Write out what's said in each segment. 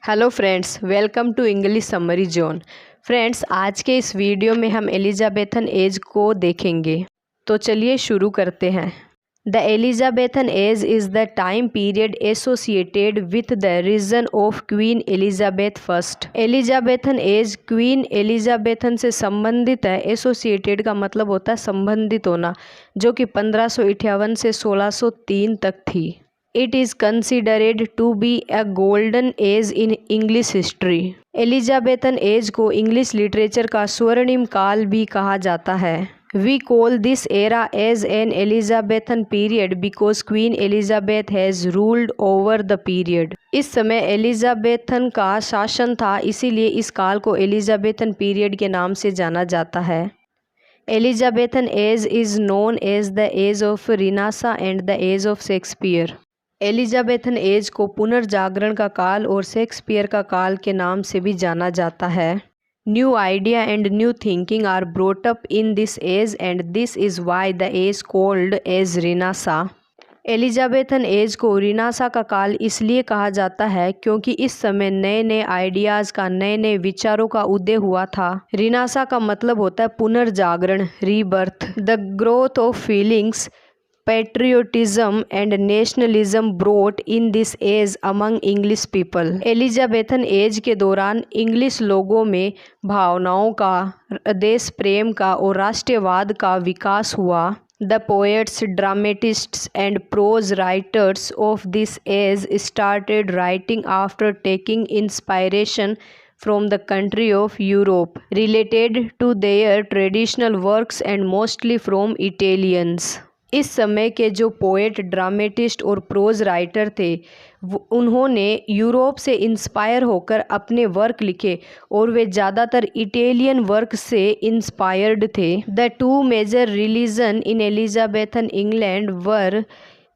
Hello friends, welcome to English summary zone. Friends, आज के इस वीडियो में हम एलिजाबेथन एज को देखेंगे। तो चलिए शुरू करते हैं। The Elizabethan age is the time period associated with the reign of queen Elizabeth first. Elizabethan age queen Elizabethan से संबंधित है। एसोसिएटेड का मतलब होता है संबंधित होना, जो कि 1558 से 1603 तक थी। It is considered to be a golden age in English history. Elizabethan age को इंग्लिश लिटरेचर का स्वर्णिम काल भी कहा जाता है। We call this era as an Elizabethan period because Queen Elizabeth has ruled over the period. इस समय एलिजाबेथन का शासन था, इसीलिए इस काल को एलिजाबेथन पीरियड के नाम से जाना जाता है। Elizabethan age is known as the age of Renaissance and the age of Shakespeare. Elizabethan age को पुनर्जागरण का काल और शेक्सपियर का काल के नाम से भी जाना जाता है। New idea and new thinking are brought up in this age and this is why the age called age Renaissance. Elizabethan age को रिनासा का काल इसलिए कहा जाता है क्योंकि इस समय नए नए आइडियाज़ का, नए नए विचारों का उदय हुआ था। रिनासा का मतलब होता है पुनर्जागरण, rebirth. The growth of feelings, patriotism and nationalism brought in this age among English people. Elizabethan age के दौरान इंग्लिश लोगों में भावनाओं का, देश प्रेम का और राष्ट्रवाद का विकास हुआ। The poets, dramatists and prose writers of this age started writing after taking inspiration from the country of Europe, related to their traditional works and mostly from Italians. इस समय के जो पोएट, ड्रामेटिस्ट और प्रोज राइटर थे, उन्होंने Europe से inspire होकर अपने वर्क लिखे और वे ज़्यादातर इटालियन वर्क से इंस्पायर्ड थे। The two major religion in Elizabethan England were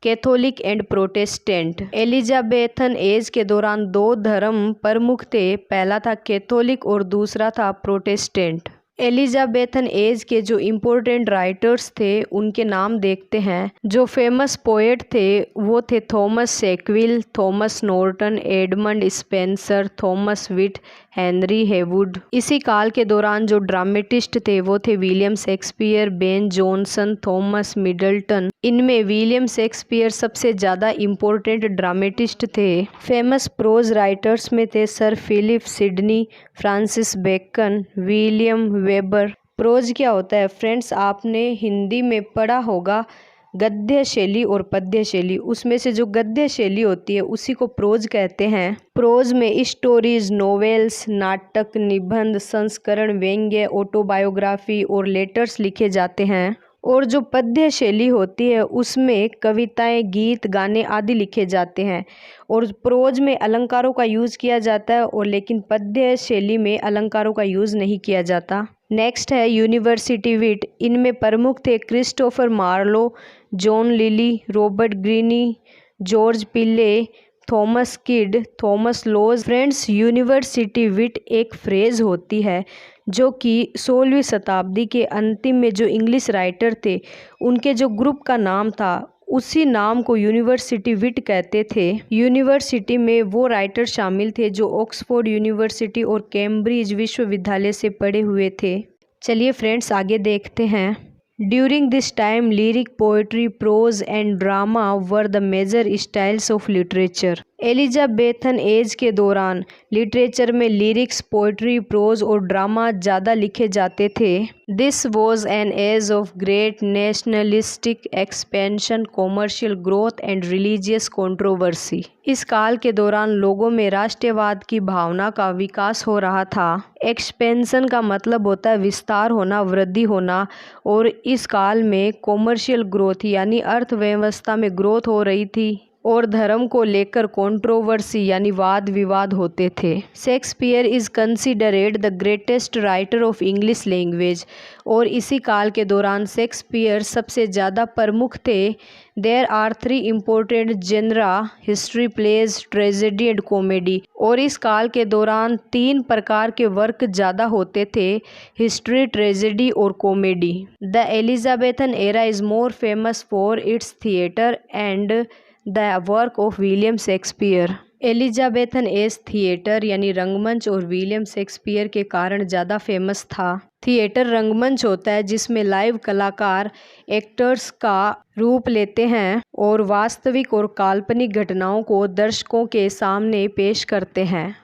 Catholic and Protestant. Elizabethan age के दौरान दो धर्म प्रमुख थे, पहला था कैथोलिक और दूसरा था प्रोटेस्टेंट। एलिजाबेथन एज के जो इम्पोर्टेंट राइटर्स थे उनके नाम देखते हैं। जो फेमस पोएट थे वो थे Thomas Sackville, Thomas Norton, Edmund Spenser, Thomas Wyatt, Henry Heywood. इसी काल के दौरान जो ड्रामेटिस्ट थे वो थे William Shakespeare, Ben Jonson, Thomas Middleton. इनमें विलियम शेक्सपियर सबसे ज़्यादा इम्पोर्टेंट ड्रामेटिस्ट थे। फेमस प्रोज राइटर्स में थे sir Philip Sidney, Francis Bacon, William Webber. Prose क्या होता है फ्रेंड्स? आपने हिंदी में पढ़ा होगा गद्य शैली और पद्य शैली। उसमें से जो गद्य शैली होती है उसी को प्रोज कहते हैं। प्रोज में स्टोरीज, नोवेल्स, नाटक, निबंध, संस्करण, व्यंग्य, ऑटोबायोग्राफी और लेटर्स लिखे जाते हैं। और जो पद्य शैली होती है उसमें कविताएं, गीत, गाने आदि लिखे जाते हैं। और प्रोज में अलंकारों का यूज़ किया जाता है और लेकिन पद्य शैली में अलंकारों का यूज़ नहीं किया जाता। नेक्स्ट है यूनिवर्सिटी विट। इनमें प्रमुख थे Christopher Marlowe, John Lyly, Robert Greene, George Peele, Thomas Kyd, Thomas Lodge. Friends, university wit एक फ्रेज होती है जो कि 16वीं शताब्दी के अंतिम में जो इंग्लिश राइटर थे उनके जो ग्रुप का नाम था उसी नाम को यूनिवर्सिटी विट कहते थे। यूनिवर्सिटी में वो राइटर शामिल थे जो ऑक्सफोर्ड यूनिवर्सिटी और कैम्ब्रिज विश्वविद्यालय से पढ़े हुए थे। चलिए फ्रेंड्स, आगे देखते हैं। During this time lyric, poetry, prose and drama were the major styles of literature. Elizabethan age के दौरान लिटरेचर में लिरिक्स, पोएट्री, प्रोज और ड्रामा ज़्यादा लिखे जाते थे। This was an age of great nationalistic expansion, commercial growth and religious controversy. इस काल के दौरान लोगों में राष्ट्रवाद की भावना का विकास हो रहा था। एक्सपेंशन का मतलब होता है विस्तार होना, वृद्धि होना। और इस काल में कॉमर्शियल ग्रोथ यानी अर्थव्यवस्था में ग्रोथ हो रही थी और धर्म को लेकर कंट्रोवर्सी यानी वाद विवाद होते थे। Shakespeare is considered the greatest writer of English language. और इसी काल के दौरान शेक्सपियर सबसे ज़्यादा प्रमुख थे। There are 3 important genre, history, plays, tragedy and comedy. और इस काल के दौरान 3 प्रकार के वर्क ज़्यादा होते थे, हिस्ट्री, ट्रेजेडी और comedy. The Elizabethan era is more famous for its theatre and the work of William Shakespeare. Elizabethan as theatre यानी रंगमंच और विलियम शेक्सपियर के कारण ज़्यादा फेमस था। थिएटर रंगमंच होता है जिसमें लाइव कलाकार एक्टर्स का रूप लेते हैं और वास्तविक और काल्पनिक घटनाओं को दर्शकों के सामने पेश करते हैं।